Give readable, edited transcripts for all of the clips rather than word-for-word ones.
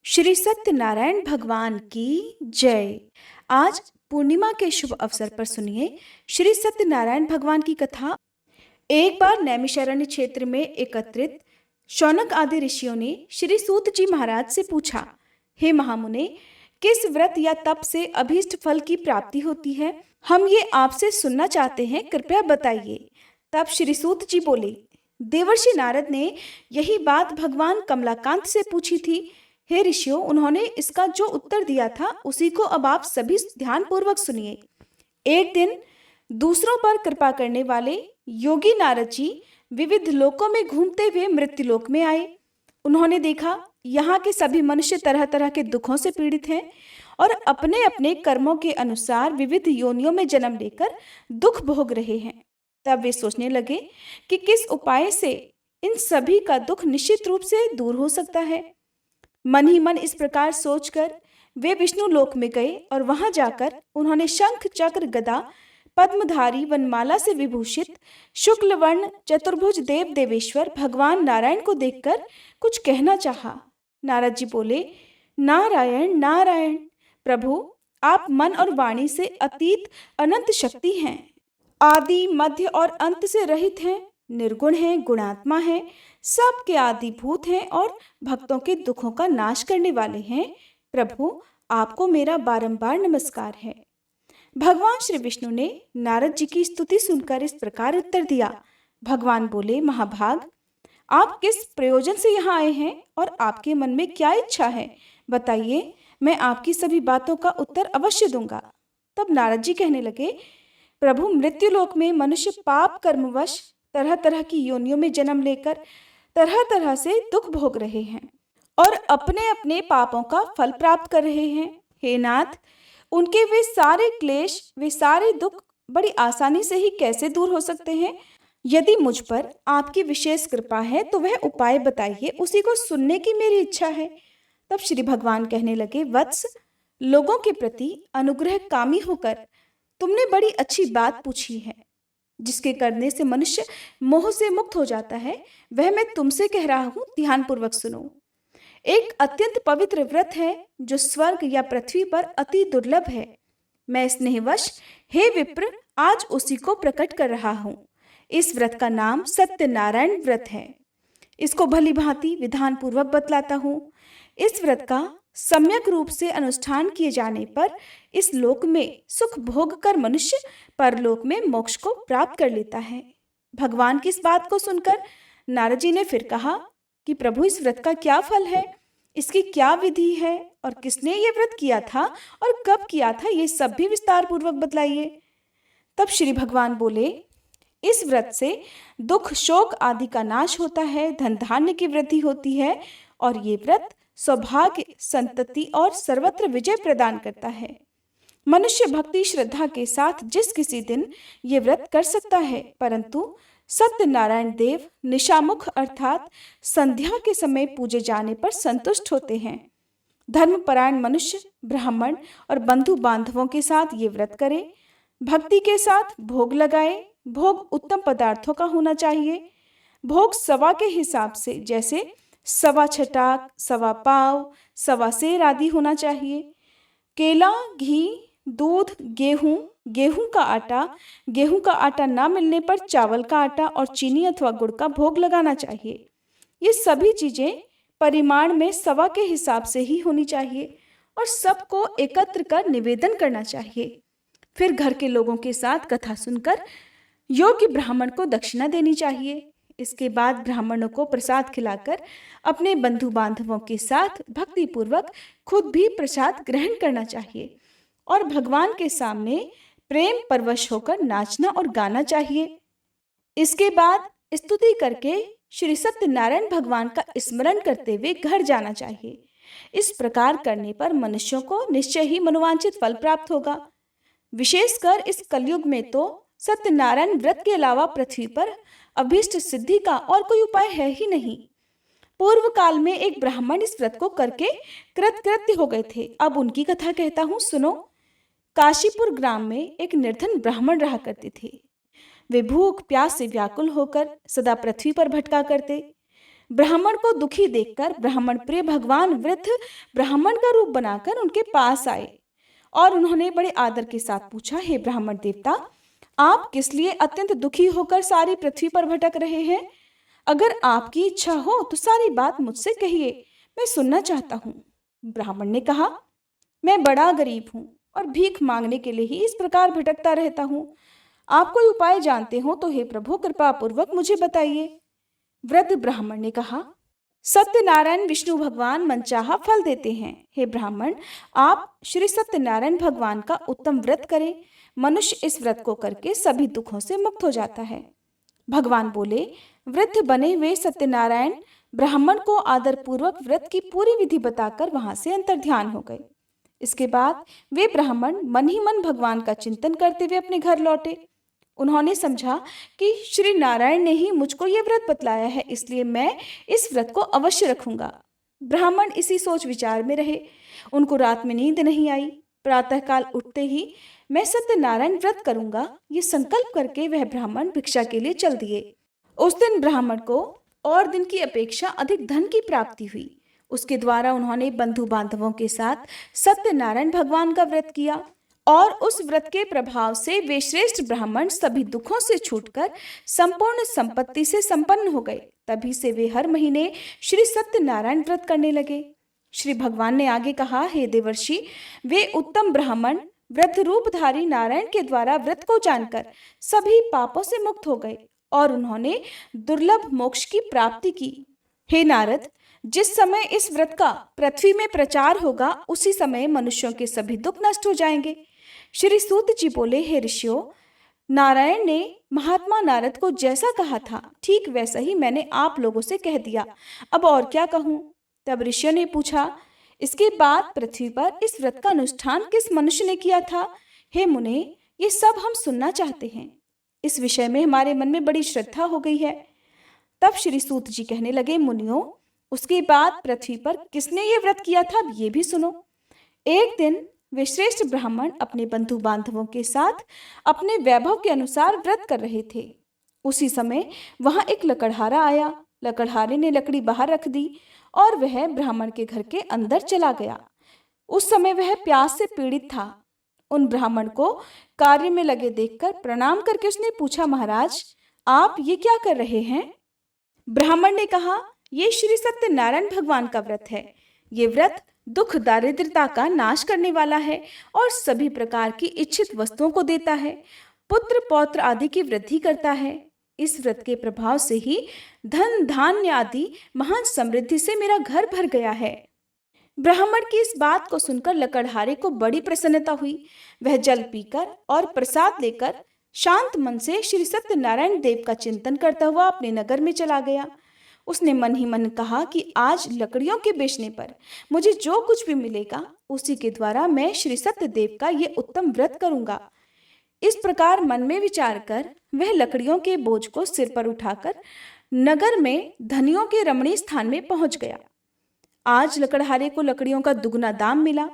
श्री सत्यनारायण भगवान की जय। आज पूर्णिमा के शुभ अवसर पर सुनिए श्री सत्यनारायण भगवान की कथा। एक बार नैमिषारण्य क्षेत्र में एकत्रित शौनक आदि ऋषियों ने श्री सूत जी महाराज से पूछा, हे महामुने, किस व्रत या तप से अभीष्ट फल की प्राप्ति होती है? हम ये आपसे सुनना चाहते हैं, कृपया बताइए। तब श्री सूत जी बोले, देवर्षि नारद ने यही बात भगवान कमलाकांत से पूछी थी। हे ऋषियों, उन्होंने इसका जो उत्तर दिया था उसी को अब आप सभी ध्यानपूर्वक सुनिए। एक दिन दूसरों पर कृपा करने वाले योगी नारद जी विविध लोकों में घूमते हुए मृत्युलोक में आए। उन्होंने देखा यहाँ के सभी मनुष्य तरह तरह के दुखों से पीड़ित हैं और अपने अपने कर्मों के अनुसार विविध योनियों में जन्म लेकर दुख भोग रहे हैं। तब वे सोचने लगे कि किस उपाय से इन सभी का दुख निश्चित रूप से दूर हो सकता है। मन ही मन इस प्रकार सोचकर वे विष्णु लोक में गए और वहां जाकर उन्होंने शंख चक्र गदा पद्मधारी वनमाला से विभूषित शुक्ल वर्ण चतुर्भुज देव देवेश्वर भगवान नारायण को देखकर कुछ कहना चाहा। नारद जी बोले, नारायण नारायण, प्रभु आप मन और वाणी से अतीत अनंत शक्ति हैं, आदि मध्य और अंत से रहित हैं, निर्गुण हैं, गुणात्मा हैं, सबके आदिभूत हैं और भक्तों के दुखों का नाश करने वाले हैं। प्रभु आपको मेरा बारंबार नमस्कार है। भगवान श्री विष्णु ने नारद जी की स्तुति सुनकर इस प्रकार उत्तर दिया। भगवान बोले, महाभाग, आप किस प्रयोजन से यहाँ आए हैं और आपके मन में क्या इच्छा है? बताइए, मैं आपकी सभी बातों का उत्तर अवश्य दूंगा। तब नारद जी कहने लगे, प्रभु, मृत्युलोक में मनुष्य पाप कर्मवश तरह तरह की योनियों में जन्म लेकर तरह तरह से दुख भोग रहे हैं और अपने अपने पापों का फल प्राप्त कर रहे हैं। हे नाथ, उनके वे सारे क्लेश, वे सारे दुख बड़ी आसानी से ही कैसे दूर हो सकते हैं? यदि मुझ पर आपकी विशेष कृपा है तो वह उपाय बताइए, उसी को सुनने की मेरी इच्छा है। तब श्री भगवान कहने लगे, वत्स, लोगों के प्रति अनुग्रह कामी होकर तुमने बड़ी अच्छी बात पूछी है। जिसके करने से मनुष्य मोह से मुक्त हो जाता है, वह मैं तुमसे कह रहा हूं, ध्यानपूर्वक सुनो। एक अत्यंत पवित्र व्रत है जो स्वर्ग या पृथ्वी पर अति दुर्लभ है। मैं स्नेहवश, हे विप्र, आज उसी को प्रकट कर रहा हूं। इस व्रत का नाम सत्यनारायण व्रत है। इसको भली भांति विधान पूर्वक बतलाता हूं। इस व्रत का सम्यक रूप से अनुष्ठान किए जाने पर इस लोक में सुख भोग कर मनुष्य परलोक में मोक्ष को प्राप्त कर लेता है। भगवान की इस बात को सुनकर नारद जी ने फिर कहा कि प्रभु, इस व्रत का क्या फल है, इसकी क्या विधि है और किसने ये व्रत किया था और कब किया था, ये सब भी विस्तार पूर्वक बतलाइए। तब श्री भगवान बोले, इस व्रत से दुख शोक आदि का नाश होता है, धन धान्य की वृद्धि होती है और ये व्रत सौभाग्य, संतति और सर्वत्र विजय प्रदान करता है। मनुष्य भक्ति श्रद्धा के साथ जिस किसी दिन ये व्रत कर सकता है, परंतु सत्यनारायण देव निशामुख अर्थात संध्या के समय पूजे जाने पर संतुष्ट होते हैं। धर्मपरायण मनुष्य ब्राह्मण और बंधु बांधवों के साथ ये व्रत करे, भक्ति के साथ भोग लगाए। भोग उत्तम पदार्थों का होना चाहिए। भोग सवा के हिसाब से, जैसे सवा छटाक, सवा पाव, सवा सेर आदि होना चाहिए। केला, घी, दूध, गेहूं, गेहूं का आटा ना मिलने पर चावल का आटा और चीनी अथवा गुड़ का भोग लगाना चाहिए। ये सभी चीजें परिमाण में सवा के हिसाब से ही होनी चाहिए और सबको एकत्र कर निवेदन करना चाहिए। फिर घर के लोगों के साथ कथा सुनकर योग्य ब्राह्मण को दक्षिणा देनी चाहिए। इसके बाद ब्राह्मणों को प्रसाद खिलाकर अपने बंधु बांधवों के साथ भक्ति पूर्वक खुद भी प्रसाद ग्रहण करना चाहिए और भगवान के सामने प्रेम परवश होकर नाचना और गाना चाहिए। इसके बाद स्तुति करके श्री सत्यनारायण भगवान का स्मरण करते हुए घर जाना चाहिए। इस प्रकार करने पर मनुष्यों को निश्चय ही मनोवांछित फल प्राप्त होगा। विशेषकर इस कलयुग में तो सत्यनारायण व्रत के अलावा पृथ्वी पर अभीष्ट सिद्धि का और कोई उपाय है ही नहीं। पूर्व काल में एक ब्राह्मण इस व्रत को करके कृतकृत्य हो गए थे। अब उनकी कथा कहता हूँ, सुनो। काशीपुर ग्राम में एक निर्धन ब्राह्मण रहा करते थे। वे भूख प्यास से व्याकुल होकर सदा पृथ्वी पर भटका करते। ब्राह्मण को दुखी देखकर ब्राह्मण प्रिय भगवान वृद्ध ब्राह्मण का रूप बनाकर उनके पास आए और उन्होंने बड़े आदर के साथ पूछा, हे ब्राह्मण देवता, आप किस लिए अत्यंत दुखी होकर सारी पृथ्वी पर भटक रहे हैं? अगर आपकी इच्छा हो तो सारी बात मुझसे कहिए, मैं सुनना चाहता हूँ। ब्राह्मण ने कहा, मैं बड़ा गरीब हूँ और भीख मांगने के लिए ही इस प्रकार भटकता रहता हूँ। आप कोई उपाय जानते हो तो हे प्रभु कृपा पूर्वक मुझे बताइए। वृद्ध ब्राह्मण ने कहा, सत्यनारायण विष्णु भगवान मनचाहा फल देते हैं। हे ब्राह्मण, आप श्री सत्यनारायण भगवान का उत्तम व्रत करें। मनुष्य इस व्रत को करके सभी दुखों से मुक्त हो जाता है। भगवान बोले। वृद्ध बने हुए सत्यनारायण ब्राह्मण को आदर पूर्वक व्रत की पूरी विधि बताकर वहां से अंतर्ध्यान हो गए। इसके बाद वे ब्राह्मण मन ही मन भगवान का चिंतन करते हुए अपने घर लौटे। उन्होंने समझा कि श्री नारायण ने ही मुझको ये व्रत बतलाया है, इसलिए मैं इस व्रत को अवश्य रखूंगा। ब्राह्मण इसी सोच विचार में रहे। उनको रात में नींद नहीं आई। प्रातःकाल उठते ही मैं सत्यनारायण व्रत करूंगा, ये संकल्प करके वह ब्राह्मण भिक्षा के लिए चल दिए। उस दिन ब्राह्मण को और दिन की अपेक्षा अधिक धन की प्राप्ति हुई। उसके द्वारा उन्होंने बंधु बांधवों के साथ सत्यनारायण भगवान का व्रत किया और उस व्रत के प्रभाव से वे श्रेष्ठ ब्राह्मण सभी दुखों से छूटकर संपूर्ण संपत्ति से संपन्न हो गए। तभी से वे हर महीने श्री सत्यनारायण व्रत करने लगे। श्री भगवान ने आगे कहा, हे देवर्षि, वे उत्तम ब्राह्मण वृद्ध रूपधारी नारायण के द्वारा व्रत को जानकर सभी पापों से मुक्त हो गए और उन्होंने दुर्लभ मोक्ष की प्राप्ति की। हे नारद, जिस समय इस व्रत का पृथ्वी में प्रचार होगा उसी समय मनुष्यों के सभी दुख नष्ट हो जाएंगे। श्री सूत जी बोले, हे ऋषियों, नारायण ने महात्मा नारद को जैसा कहा था ठीक वैसा ही मैंने आप लोगों से कह दिया, अब और क्या कहूँ। तब ऋषियों ने पूछा, इसके बाद पृथ्वी पर इस व्रत का अनुष्ठान किस मनुष्य ने किया था? हे मुने, ये सब हम सुनना चाहते हैं। इस विषय में हमारे मन में बड़ी श्रद्धा हो गई है। तब श्री सूत जी कहने लगे, मुनियों, उसके बाद पृथ्वी पर किसने ये व्रत किया था ये भी सुनो। एक दिन वे श्रेष्ठ ब्राह्मण अपने बंधु बांधवों के साथ अपने वैभव के अनुसार व्रत कर रहे थे। उसी समय वहां एक लकड़हारा आया। लकड़हारे ने लकड़ी बाहर रख दी और वह ब्राह्मण के घर के अंदर चला गया। उस समय वह प्यास से पीड़ित था। उन ब्राह्मण को कार्य में लगे देखकर प्रणाम करके उसने पूछा, महाराज, आप ये क्या कर रहे हैं? ब्राह्मण ने कहा, ये श्री सत्यनारायण भगवान का व्रत है। ये व्रत दुख दारिद्रता का नाश करने वाला है और सभी प्रकार की इच्छित वस्तुओं को देता है, पुत्र पौत्र आदि की वृद्धि करता है। इस व्रत के प्रभाव से ही धन धान्य आदि महान समृद्धि से मेरा घर भर गया है। ब्राह्मण की इस बात को सुनकर लकड़हारे को बड़ी प्रसन्नता हुई। वह जल पीकर और प्रसाद लेकर शांत मन से श्री सत्यनारायण देव का चिंतन करता हुआ अपने नगर में चला गया। उसने मन ही मन कहा कि आज लकड़ियों के बेचने पर मुझे जो कुछ भी मिलेगा उसी के द्वारा मैं श्री सत्यदेव का ये उत्तम व्रत करूंगा। इस प्रकार मन में विचार कर वह लकड़ियों के बोझ को सिर पर उठाकर नगर में धनियों के रमणीय स्थान में पहुंच गया। आज लकड़हारे को लकड़ियों का दुगना दाम मिला।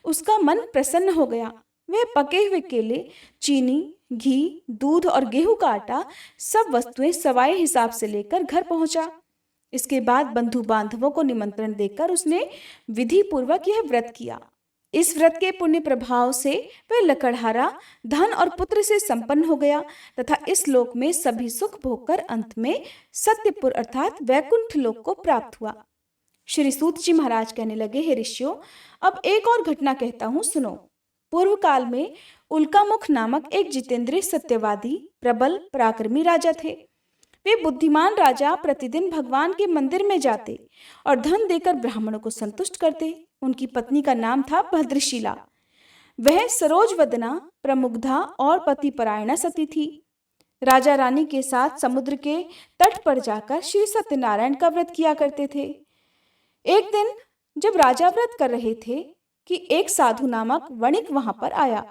उसका मन प्रसन्न हो गया। वह पके हुए केले, चीनी, घी, दूध और गेहूं का आटा सब वस्तुएं सवाए हिसाब से लेकर घर पहुंचा। इसके बाद बंधु बांधवों को निमंत्रण देकर उसने विधि पूर्वक यह व्रत किया। इस व्रत के पुण्य प्रभाव से वह लकड़हारा धन और पुत्र से संपन्न हो गया तथा इस लोक में सभी सुख भोगकर अंत में सत्यपुर अर्थात वैकुंठ लोक को प्राप्त हुआ। श्री सूत जी महाराज कहने लगे, हे ऋषियों, अब एक और घटना कहता हूँ, सुनो। पूर्व काल में उल्कामुख नामक एक जितेंद्रिय सत्यवादी प्रबल पराक्रमी राजा थे। वे बुद्धिमान राजा प्रतिदिन भगवान के मंदिर में जाते और धन देकर ब्राह्मणों को संतुष्ट करते। उनकी पत्नी का नाम था भद्रशीला। वह सरोजवदना, प्रमुग्धा और पतिपरायणा सती थी। राजा रानी के साथ समुद्र के तट पर जाकर श्री सत्यनारायण का व्रत किया करते थे। एक दिन जब राजा व्रत कर रहे थे कि एक साधु नामक वणिक वहां पर आया।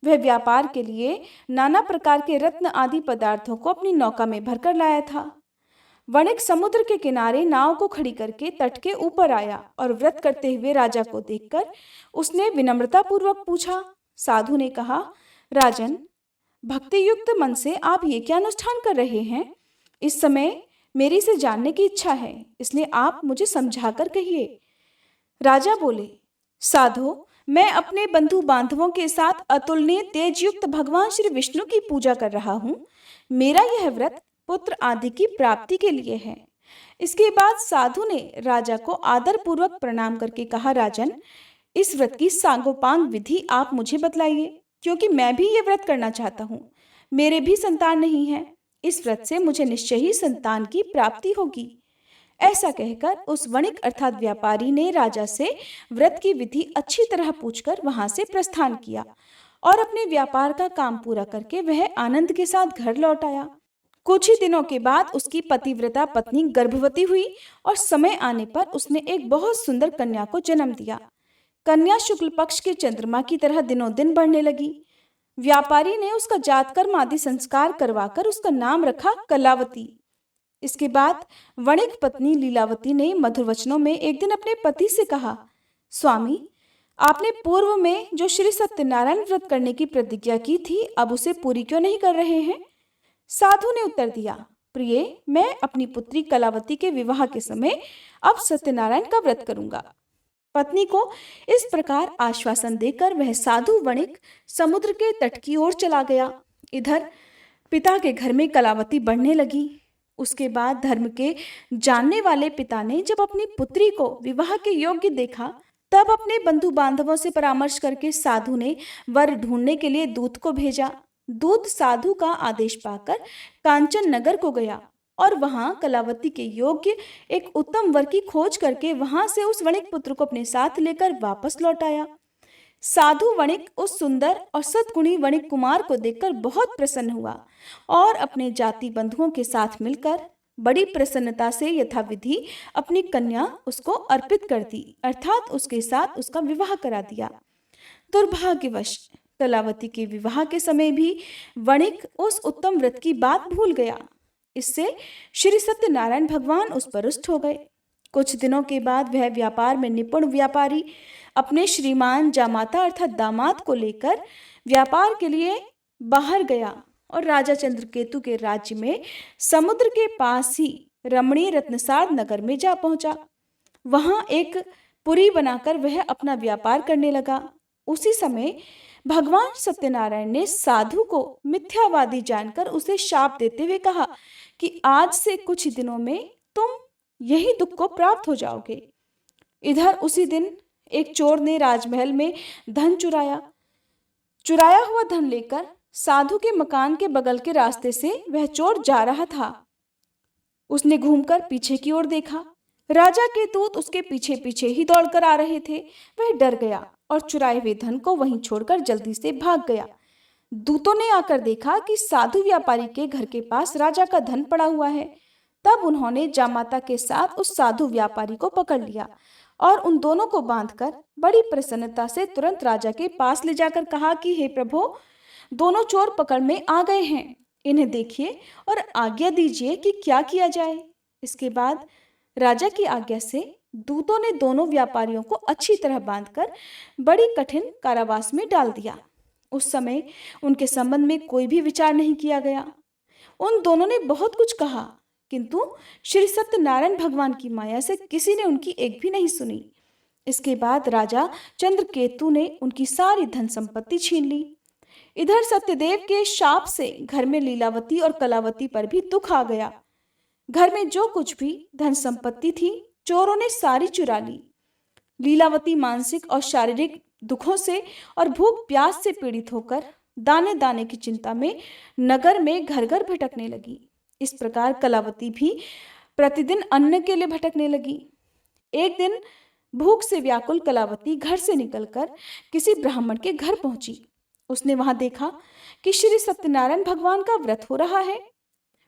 वह व्यापार के लिए नाना प्रकार के रत्न आदि पदार्थों को अपनी नौका में भरकर लाया था। वणिक समुद्र के किनारे नाव को खड़ी करके तट के ऊपर आया और व्रत करते हुए राजा को देखकर उसने विनम्रता पूर्वक पूछा। साधु ने कहा, राजन, भक्ति युक्त मन से आप ये क्या अनुष्ठान कर रहे हैं? इस समय मेरी इसे जानने की इच्छा है, इसलिए आप मुझे समझाकर कहिए। राजा बोले, साधो, मैं अपने बंधु बांधवों के साथ अतुलनीय तेज युक्त भगवान श्री विष्णु की पूजा कर रहा हूँ। मेरा यह व्रत पुत्र आदि की प्राप्ति के लिए है। इसके बाद साधु ने राजा को आदर पूर्वक प्रणाम करके कहा, राजन, इस व्रत की सांगोपांग विधि आप मुझे बतलाइए, क्योंकि मैं भी ये व्रत करना चाहता हूँ। मेरे भी संतान नहीं है। इस व्रत से मुझे निश्चय ही संतान की प्राप्ति होगी। ऐसा कहकर उस वणिक अर्थात व्यापारी ने राजा से व्रत की विधि अच्छी तरह पूछकर वहां से प्रस्थान किया और अपने व्यापार का काम पूरा करके वह आनंद के साथ घर लौट आया। कुछ ही दिनों के बाद उसकी पतिव्रता पत्नी गर्भवती हुई और समय आने पर उसने एक बहुत सुंदर कन्या को जन्म दिया। कन्या शुक्ल पक्ष के चंद्रमा की तरह दिनों दिन बढ़ने लगी। व्यापारी ने उसका जातकर्म आदि संस्कार करवाकर उसका नाम रखा कलावती। इसके बाद वणिक पत्नी लीलावती ने मधुर वचनों में एक दिन अपने पति से कहा, स्वामी, आपने पूर्व में जो श्री सत्यनारायण व्रत करने की प्रतिज्ञा की थी, अब उसे पूरी क्यों नहीं कर रहे हैं? साधु ने उत्तर दिया, प्रिय, मैं अपनी पुत्री कलावती के विवाह के समय अब सत्यनारायण का व्रत करूंगा। पत्नी को इस प्रकार आश्वासन देकर वह साधु वणिक समुद्र के तट की ओर चला गया। इधर पिता के घर में कलावती बढ़ने लगी। उसके बाद धर्म के जानने वाले पिता ने जब अपनी पुत्री को विवाह के योग्य देखा, तब अपने बंधु बांधवों से परामर्श करके साधु ने वर ढूंढने के लिए दूत को भेजा। दूत साधु का आदेश पाकर कांचन नगर को गया और वहां कलावती के योग्य एक उत्तम वर की खोज करके वहां से उस वणिक पुत्र को अपने साथ लेकर वापस लौट आया। साधु वणिक उस सुंदर और सद्गुणी वणिक कुमार को देखकर बहुत प्रसन्न हुआ और अपने जाति बंधुओं के साथ मिलकर बड़ी प्रसन्नता से यथाविधि अपनी कन्या उसको अर्पित कर दी, अर्थात उसके साथ उसका विवाह करा दिया। दुर्भाग्यवश कलावती के विवाह के समय भी वणिक उस उत्तम व्रत की बात भूल गया। इससे श्री सत्यनारायण भगवान उस पर रुष्ट हो गए। कुछ दिनों के बाद वह व्यापार में निपुण व्यापारी अपने श्रीमान जामाता अर्थात दामाद को लेकर व्यापार के लिए बाहर गया और राजा चंद्रकेतु के राज्य में समुद्र के पास ही रमणीय रत्नसार नगर में जा पहुंचा। वहां एक पुरी बनाकर वह अपना व्यापार करने लगा। उसी समय भगवान सत्यनारायण ने साधु को मिथ्यावादी जानकर उसे शाप देते हुए कहा कि आज से कुछ दिनों में तुम यही दुख को प्राप्त हो जाओगे। इधर उसी दिन एक चोर ने राजमहल में धन चुराया हुआ धन लेकर साधु के मकान के बगल के रास्ते से वह चोर जा रहा था। उसने घूमकर पीछे की ओर देखा। राजा के दूत उसके पीछे पीछे ही दौड़कर आ रहे थे। वह डर गया और चुराए हुए धन को वहीं छोड़कर जल्दी से भाग गया। दूतों ने आकर देखा कि साधु व्यापारी के घर के पास राजा का धन पड़ा हुआ है। तब उन्होंने जामाता के साथ उस साधु व्यापारी को पकड़ लिया और उन दोनों को बांधकर बड़ी प्रसन्नता से तुरंत राजा के पास ले जाकर कहा कि हे प्रभु, दोनों चोर पकड़ में आ गए हैं, इन्हें देखिए और आज्ञा दीजिए कि क्या किया जाए। इसके बाद राजा की आज्ञा से दूतों ने दोनों व्यापारियों को अच्छी तरह बांधकर बड़ी कठिन कारावास में डाल दिया। उस समय उनके संबंध में कोई भी विचार नहीं किया गया। उन दोनों ने बहुत कुछ कहा, किंतु श्री सत्यनारायण भगवान की माया से किसी ने उनकी एक भी नहीं सुनी। इसके बाद राजा चंद्रकेतु ने उनकी सारी धन संपत्ति छीन ली। इधर सत्यदेव के शाप से घर में लीलावती और कलावती पर भी दुख आ गया। घर में जो कुछ भी धन संपत्ति थी चोरों ने सारी चुरा ली। लीलावती मानसिक और शारीरिक दुखों से और भूख प्यास से पीड़ित होकर दाने दाने की चिंता में नगर में घर घर भटकने लगी। इस प्रकार कलावती भी प्रतिदिन अन्न के लिए भटकने लगी। एक दिन भूख से व्याकुल कलावती घर से निकलकर किसी ब्राह्मण के घर पहुंची। उसने वहां देखा कि श्री सत्यनारायण भगवान का व्रत हो रहा है।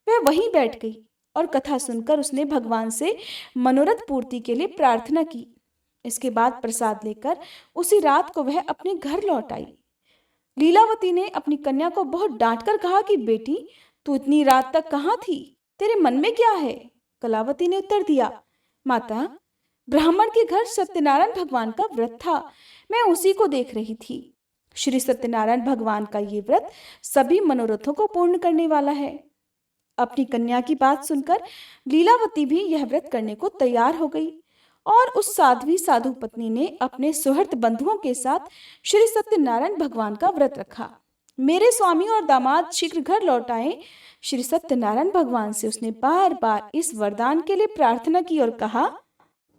वह वहीं बैठ गई और कथा सुनकर उसने भगवान से मनोरथ पूर्ति के लिए प्रार्थना की। इसके बाद प्रसाद लेकर उसी रात को वह अपने घर लौट आई। लीलावती ने अपनी कन्या को बहुत डांटकर कहा कि बेटी, तू इतनी रात तक कहाँ थी? तेरे मन में क्या है? कलावती ने उत्तर दिया, माता, ब्राह्मण के घर सत्यनारायण भगवान का व्रत था, मैं उसी को देख रही थी। श्री सत्यनारायण भगवान का ये व्रत सभी मनोरथों को पूर्ण करने वाला है। अपनी कन्या की बात सुनकर लीलावती भी यह व्रत करने को तैयार हो गई और उस साध्वी साधु पत्नी ने अपने सुहृद बंधुओं के साथ श्री सत्यनारायण भगवान का व्रत रखा। मेरे स्वामी और दामाद शीघ्र घर लौट आए। श्री सत्यनारायण भगवान से उसने बार बार इस वरदान के लिए प्रार्थना की और कहा,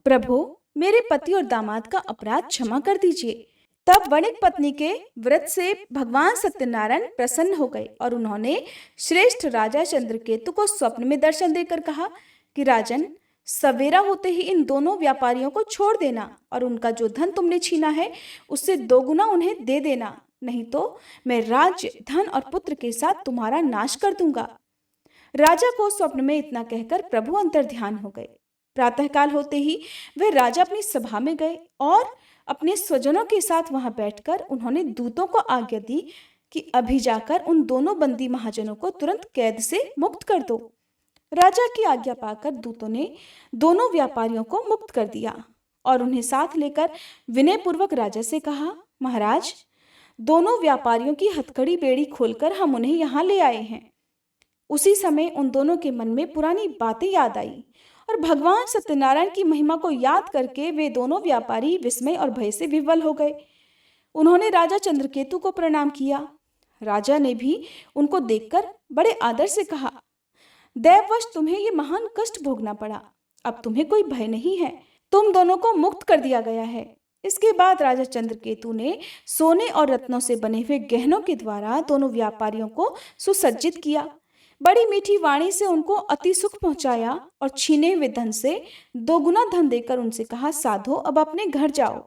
प्रभु मेरे पति और दामाद का अपराध क्षमा कर दीजिए। तब वणिक पत्नी के व्रत से भगवान सत्यनारायण प्रसन्न हो गए और उन्होंने श्रेष्ठ राजा चंद्रकेतु को स्वप्न में दर्शन देकर कहा कि राजन, सवेरा होते ही इन दोनों व्यापारियों को छोड़ देना और उनका जो धन तुमने छीना है उससे दोगुना उन्हें दे देना, नहीं तो मैं राज्य, धन और पुत्र के साथ तुम्हारा नाश कर दूंगा। राजा को स्वप्न में इतना कहकर प्रभु अंतर्ध्यान हो गए। प्रातःकाल होते ही वे राजा अपनी सभा में गए और अपने स्वजनों के साथ वहां बैठकर उन्होंने दूतों को आज्ञा दी कि अभी जाकर उन दोनों बंदी महाजनों को तुरंत कैद से मुक्त कर दो। राजा की आज्ञा पाकर दूतों ने दोनों व्यापारियों को मुक्त कर दिया और उन्हें साथ लेकर विनय पूर्वक राजा से कहा, महाराज, दोनों व्यापारियों की हथकड़ी बेड़ी खोलकर हम उन्हें यहाँ ले आए हैं। उसी समय उन दोनों के मन में पुरानी बातें याद आई और भगवान सत्यनारायण की महिमा को याद करके वे दोनों व्यापारी विस्मय और भय से विह्वल हो गए। उन्होंने राजा चंद्रकेतु को प्रणाम किया। राजा ने भी उनको देखकर बड़े आदर से कहा, दैववश तुम्हें ये महान कष्ट भोगना पड़ा, अब तुम्हें कोई भय नहीं है, तुम दोनों को मुक्त कर दिया गया है। इसके बाद राजा चंद्रकेतु ने सोने और रत्नों से बने हुए गहनों के द्वारा दोनों व्यापारियों को सुसज्जित किया, बड़ी मीठी वाणी से उनको अति सुख पहुंचाया और छीने हुए धन से दोगुना धन देकर उनसे कहा, साधो अब अपने घर जाओ।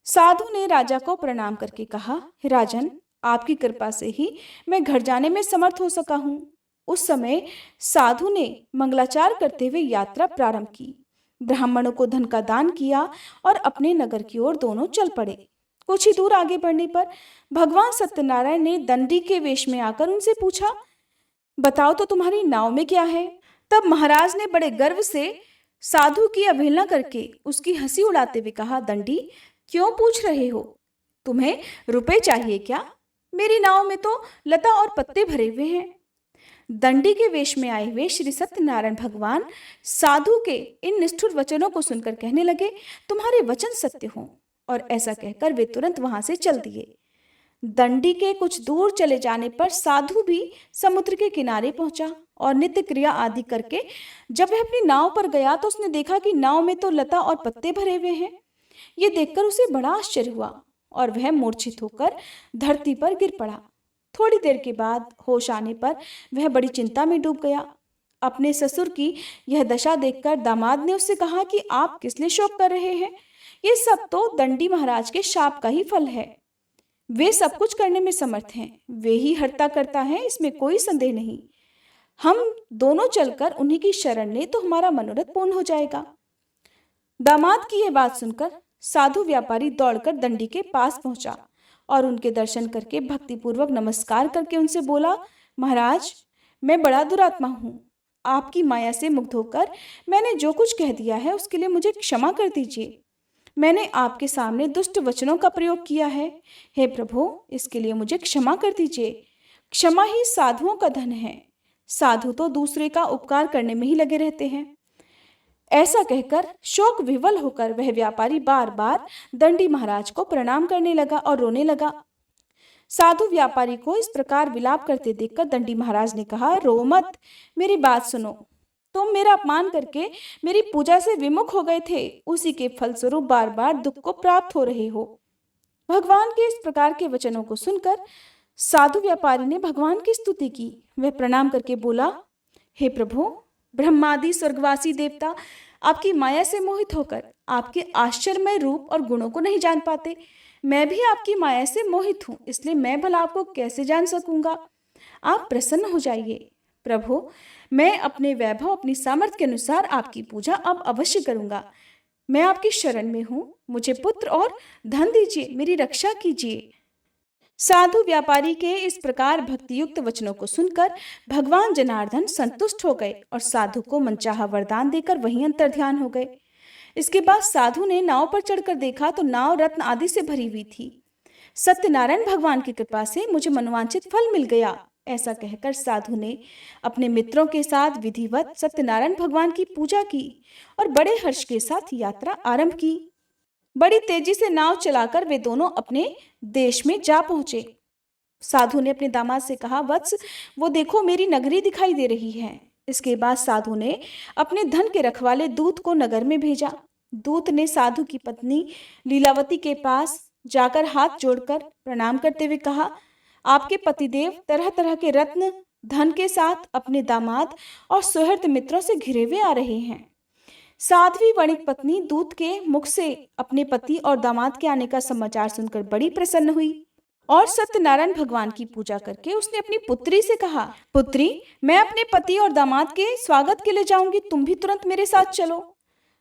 साधु ने राजा को प्रणाम करके कहा, राजन, आपकी कृपा से ही मैं घर जाने में समर्थ हो सका हूँ। उस समय साधु ने मंगलाचार करते हुए यात्रा प्रारंभ की, ब्राह्मणों को धन का दान किया और अपने नगर की ओर दोनों चल पड़े। कुछ ही दूर आगे बढ़ने पर भगवान सत्यनारायण ने दंडी के वेश में आकर उनसे पूछा, बताओ तो तुम्हारी नाव में क्या है। तब महाराज ने बड़े गर्व से साधु की अवहेलना करके उसकी हंसी उड़ाते हुए कहा, दंडी, क्यों पूछ रहे हो? तुम्हें रुपए चाहिए क्या? मेरी नाव में तो लता और पत्ते भरे हुए हैं। दंडी के वेश में आए हुए श्री सत्यनारायण भगवान साधु के इन निष्ठुर वचनों को सुनकर कहने लगे, तुम्हारे वचन सत्य हों। और ऐसा कहकर वे तुरंत वहां से चल दिए। दंडी के कुछ दूर चले जाने पर साधु भी समुद्र के किनारे पहुंचा और नित्य क्रिया आदि करके जब वह अपनी नाव पर गया तो उसने देखा कि नाव में तो लता और पत्ते भरे हुए हैं। ये देखकर उसे बड़ा आश्चर्य हुआ और वह मूर्छित होकर धरती पर गिर पड़ा। थोड़ी देर के बाद होश आने पर वह बड़ी चिंता में डूब गया। अपने ससुर की यह दशा देखकर दामाद ने उससे कहा कि आप किस लिए शोक कर रहे हैं? ये सब तो दंडी महाराज के शाप का ही फल है। वे सब कुछ करने में समर्थ हैं, वे ही हरता करता है, इसमें कोई संदेह नहीं। हम दोनों चलकर उन्हीं की शरण लें तो हमारा मनोरथ पूर्ण हो जाएगा। दामाद की यह बात सुनकर साधु व्यापारी दौड़कर दंडी के पास पहुंचा और उनके दर्शन करके भक्तिपूर्वक नमस्कार करके उनसे बोला, महाराज, मैं बड़ा दुरात्मा हूँ। आपकी माया से मुग्ध होकर मैंने जो कुछ कह दिया है उसके लिए मुझे क्षमा कर दीजिए। मैंने आपके सामने दुष्ट वचनों का प्रयोग किया है। हे प्रभु, इसके लिए मुझे क्षमा कर दीजिए। क्षमा ही साधुओं का धन है। साधु तो दूसरे का उपकार करने में ही लगे रहते हैं। ऐसा कहकर शोक विवल होकर वह व्यापारी बार बार दंडी महाराज को प्रणाम करने लगा और रोने लगा। साधु व्यापारी को इस प्रकार विलाप करते देखकर दंडी महाराज ने कहा, रो मत, मेरी बात सुनो। तुम मेरा अपमान करके मेरी पूजा से विमुख हो गए थे, उसी के फलस्वरूप बार बार दुख को प्राप्त हो रहे हो। भगवान के इस प्रकार के वचनों को सुनकर साधु व्यापारी ने भगवान की स्तुति की। वह प्रणाम करके बोला, हे प्रभु, ब्रह्मादि स्वर्गवासी देवता आपकी माया से मोहित होकर आपके आश्चर्यमय रूप और गुणों को नहीं जान पाते। मैं भी आपकी माया से मोहित हूँ, इसलिए मैं भला आपको कैसे जान सकूंगा। आप प्रसन्न हो जाइए। प्रभु, मैं अपने वैभव, अपनी सामर्थ्य के अनुसार आपकी पूजा अब अवश्य करूंगा। मैं आपकी शरण में हूँ, मुझे पुत्र और धन दीजिए, मेरी रक्षा कीजिए। साधु व्यापारी के इस प्रकार भक्तियुक्त वचनों को सुनकर भगवान जनार्दन संतुष्ट हो गए और साधु को मनचाहा वरदान देकर वहीं अंतर्ध्यान हो गए। इसके बाद साधु ने नाव पर चढ़कर देखा तो नाव रत्न आदि से भरी हुई थी। सत्यनारायण भगवान की कृपा से मुझे मनोवांछित फल मिल गया। ऐसा कहकर साधु ने अपने मित्रों के साथ विधिवत सत्यनारायण भगवान की पूजा की और बड़े हर्ष के साथ यात्रा आरंभ की। बड़ी तेजी से नाव चलाकर वे दोनों अपने देश में जा पहुंचे। साधु ने अपने दामाद से कहा, वत्स, वो देखो, मेरी नगरी दिखाई दे रही है। इसके बाद साधु ने अपने धन के रखवाले दूत को नगर में भेजा। दूत ने साधु की पत्नी लीलावती के पास जाकर हाथ जोड़कर प्रणाम करते हुए कहा, आपके पतिदेव तरह तरह के रत्न धन के साथ अपने दामाद और सुहृद मित्रों से घिरे हुए आ रहे हैं। साध्वी वणिक पत्नी दूत के मुख से अपने पति और दामाद के आने का समाचार सुनकर बड़ी प्रसन्न हुई और सत्यनारायण भगवान की पूजा करके उसने अपनी पुत्री से कहा, पुत्री, मैं अपने पति और दामाद के स्वागत के लिए जाऊंगी, तुम भी तुरंत मेरे साथ चलो।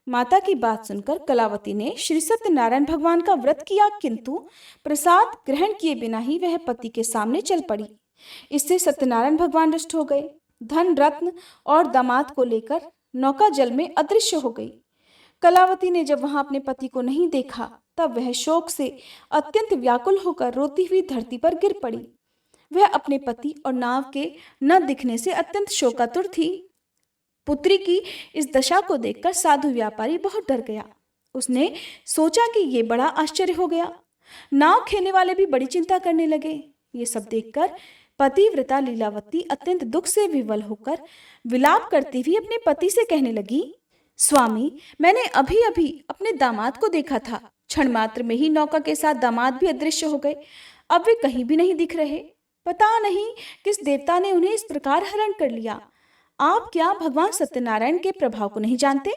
माता की बात सुनकर कलावती ने श्री सत्यनारायण भगवान का व्रत किया, किंतु प्रसाद ग्रहण किए बिना ही वह पति के सामने चल पड़ी। इससे सत्यनारायण भगवान रुष्ट हो गए। धन, रत्न और दामाद को लेकर नौका जल में अदृश्य हो गई। कलावती ने जब वहां अपने पति को नहीं देखा, तब वह शोक से अत्यंत व्याकुल होकर रोती हुई धरती पर गिर पड़ी। वह अपने पति और नाव के न दिखने से अत्यंत शोकातुर थी। पुत्री की इस दशा को देखकर साधु व्यापारी बहुत डर गया। उसने सोचा कि ये बड़ा आश्चर्य हो गया। नाव खेने वाले भी बड़ी चिंता करने लगे। ये सब देखकर पतिव्रता लीलावती अत्यंत दुख से विवल होकर विलाप करती हुई अपने पति से कहने लगी, स्वामी, मैंने अभी अभी अपने दामाद को देखा था। क्षण मात्र में ही नौका के साथ दामाद भी अदृश्य हो गए। अब वे कहीं भी नहीं दिख रहे। पता नहीं किस देवता ने उन्हें इस प्रकार हरण कर लिया। आप क्या भगवान सत्यनारायण के प्रभाव को नहीं जानते?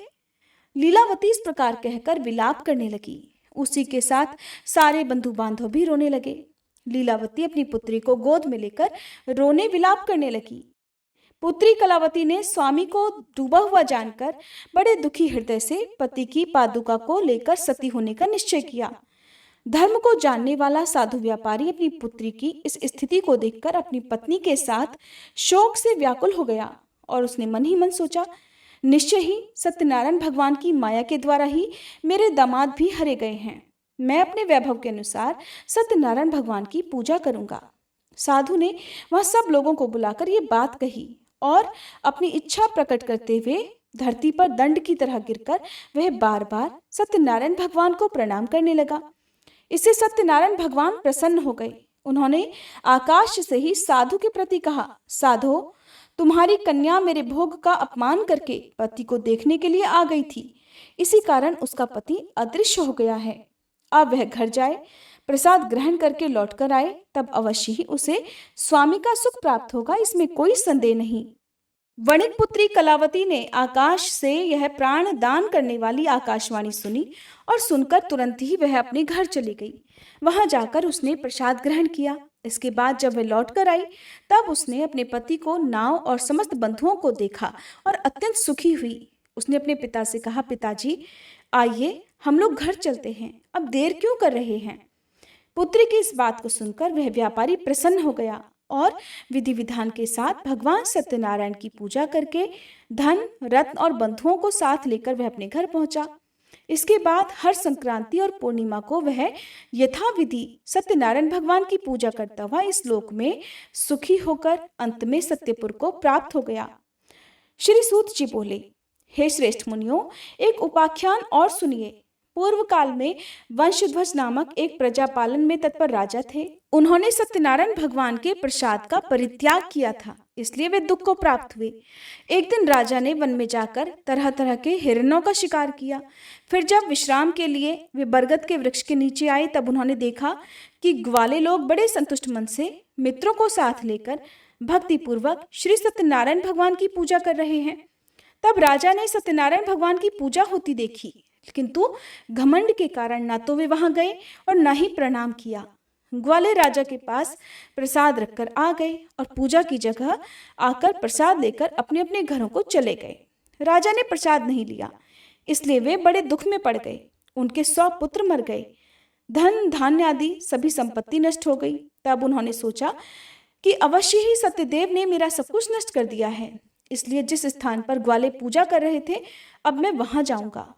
लीलावती इस प्रकार कहकर विलाप करने लगी। उसी के साथ सारे बंधु बांधव भी रोने लगे। लीलावती अपनी पुत्री को गोद में लेकर रोने विलाप करने लगी। पुत्री कलावती ने स्वामी को डूबा हुआ जानकर बड़े दुखी हृदय से पति की पादुका को लेकर सती होने का निश्चय किया। धर्म को जानने वाला साधु व्यापारी अपनी पुत्री की इस स्थिति को देखकर अपनी पत्नी के साथ शोक से व्याकुल हो गया और उसने मन ही मन सोचा, निश्चय ही सत्यनारायण भगवान की माया के द्वारा ही मेरे दामाद भी हरे गए हैं। मैं अपने वैभव के अनुसार सत्यनारायण भगवान की पूजा करूंगा। साधु ने वह सब लोगों को बुलाकर ये बात कही और अपनी इच्छा प्रकट करते हुए धरती पर दंड की तरह गिरकर वह बार बार सत्यनारायण भगवान को प्रणाम करने लगा। इससे सत्यनारायण भगवान प्रसन्न हो गए। उन्होंने आकाश से ही साधु के प्रति कहा, साधो, तुम्हारी कन्या मेरे भोग का अपमान करके पति को देखने के लिए आ गई थी। इसी कारण उसका पति अदृश्य हो गया है। अब वह घर जाए, प्रसाद ग्रहण करके लौटकर आए, तब अवश्य ही उसे स्वामी का सुख प्राप्त होगा, इसमें कोई संदेह नहीं। वणिक पुत्री कलावती ने आकाश से यह प्राण दान करने वाली आकाशवाणी सुनी और सुनकर तुरंत ही वह अपने घर चली गई। वहां जाकर उसने प्रसाद ग्रहण किया। इसके बाद जब वह लौटकर आई, तब उसने अपने पति को, नाव और समस्त बंधुओं को देखा और अत्यंत सुखी हुई। उसने अपने पिता से कहा, पिताजी, आइए हम लोग घर चलते हैं, अब देर क्यों कर रहे हैं? पुत्री की इस बात को सुनकर वह व्यापारी प्रसन्न हो गया और विधि विधान के साथ भगवान सत्यनारायण की पूजा करके धन, रत्न और बंधुओं को साथ लेकर वह अपने घर पहुंचा। इसके बाद हर संक्रांति और पूर्णिमा को वह यथाविधि सत्यनारायण भगवान की पूजा करता हुआ इस लोक में सुखी होकर अंत में सत्यपुर को प्राप्त हो गया। श्री सूत जी बोले, हे श्रेष्ठ मुनियों, एक उपाख्यान और सुनिए। पूर्व काल में वंशध्वज नामक एक प्रजा पालन में तत्पर राजा थे। उन्होंने सत्यनारायण भगवान के प्रसाद का परित्याग किया था, इसलिए वे दुख को प्राप्त हुए। एक दिन राजा ने वन में जाकर तरह तरह के हिरणों का शिकार किया। फिर जब विश्राम के लिए वे बरगद के वृक्ष के नीचे आए, तब उन्होंने देखा कि ग्वाले लोग बड़े संतुष्ट मन से मित्रों को साथ लेकर भक्तिपूर्वक श्री सत्यनारायण भगवान की पूजा कर रहे हैं। तब राजा ने सत्यनारायण भगवान की पूजा होती देखी, किंतु घमंड के कारण ना तो वे वहां गए और ना ही प्रणाम किया। ग्वाले राजा के पास प्रसाद रखकर आ गए और पूजा की जगह आकर प्रसाद लेकर अपने अपने घरों को चले गए। राजा ने प्रसाद नहीं लिया, इसलिए वे बड़े दुख में पड़ गए। उनके 100 पुत्र मर गए, धन धान्य आदि सभी संपत्ति नष्ट हो गई। तब उन्होंने सोचा कि अवश्य ही सत्यदेव ने मेरा सब कुछ नष्ट कर दिया है, इसलिए जिस स्थान पर ग्वाले पूजा कर रहे थे, अब मैं वहां जाऊंगा।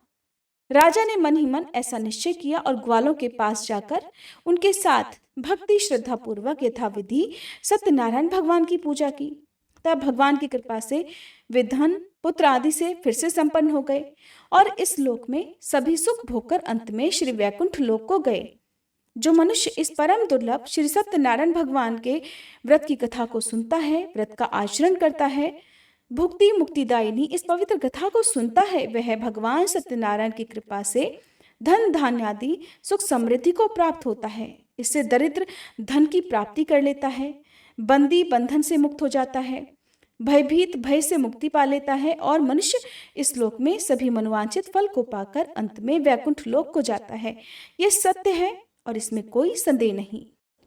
राजा ने मन ही मन ऐसा निश्चय किया और ग्वालों के पास जाकर उनके साथ भक्ति श्रद्धा पूर्वक यथाविधि सत्यनारायण भगवान की पूजा की। तब भगवान की कृपा से वे धन पुत्र आदि से फिर से संपन्न हो गए और इस लोक में सभी सुख भोगकर अंत में श्री वैकुंठ लोक को गए। जो मनुष्य इस परम दुर्लभ श्री सत्यनारायण भगवान के व्रत की कथा को सुनता है, व्रत का आचरण करता है, भुक्ति मुक्तिदायिनी इस पवित्र कथा को सुनता है, वह भगवान सत्यनारायण की कृपा से धन धान्य आदि सुख समृद्धि को प्राप्त होता है। इससे दरिद्र धन की प्राप्ति कर लेता है, बंदी बंधन से मुक्त हो जाता है, भयभीत भय से मुक्ति पा लेता है और मनुष्य इस लोक में सभी मनोवांछित फल को पाकर अंत में वैकुंठ लोक को जाता है। यह सत्य है और इसमें कोई संदेह नहीं।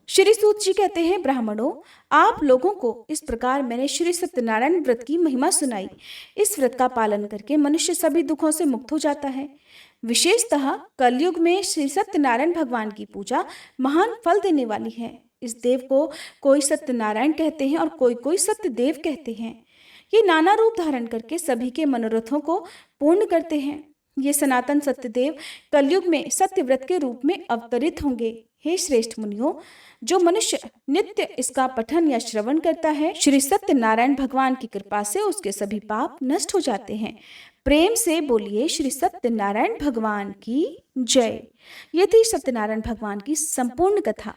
श्री सूत जी कहते हैं, ब्राह्मणों, आप लोगों को इस प्रकार मैंने श्री सत्यनारायण व्रत की महिमा सुनाई। इस व्रत का पालन करके मनुष्य सभी दुखों से मुक्त हो जाता है। विशेषतः कलयुग में श्री सत्यनारायण भगवान की पूजा महान फल देने वाली है। इस देव को कोई सत्यनारायण कहते हैं और कोई कोई सत्यदेव कहते हैं। ये नाना रूप धारण करके सभी के मनोरथों को पूर्ण करते हैं। ये सनातन सत्यदेव कलयुग में सत्यव्रत के रूप में अवतरित होंगे। हे श्रेष्ठ मुनियों, जो मनुष्य नित्य इसका पठन या श्रवण करता है, श्री सत्यनारायण भगवान की कृपा से उसके सभी पाप नष्ट हो जाते हैं। प्रेम से बोलिए श्री सत्यनारायण भगवान की जय। ये थी सत्यनारायण भगवान की संपूर्ण कथा।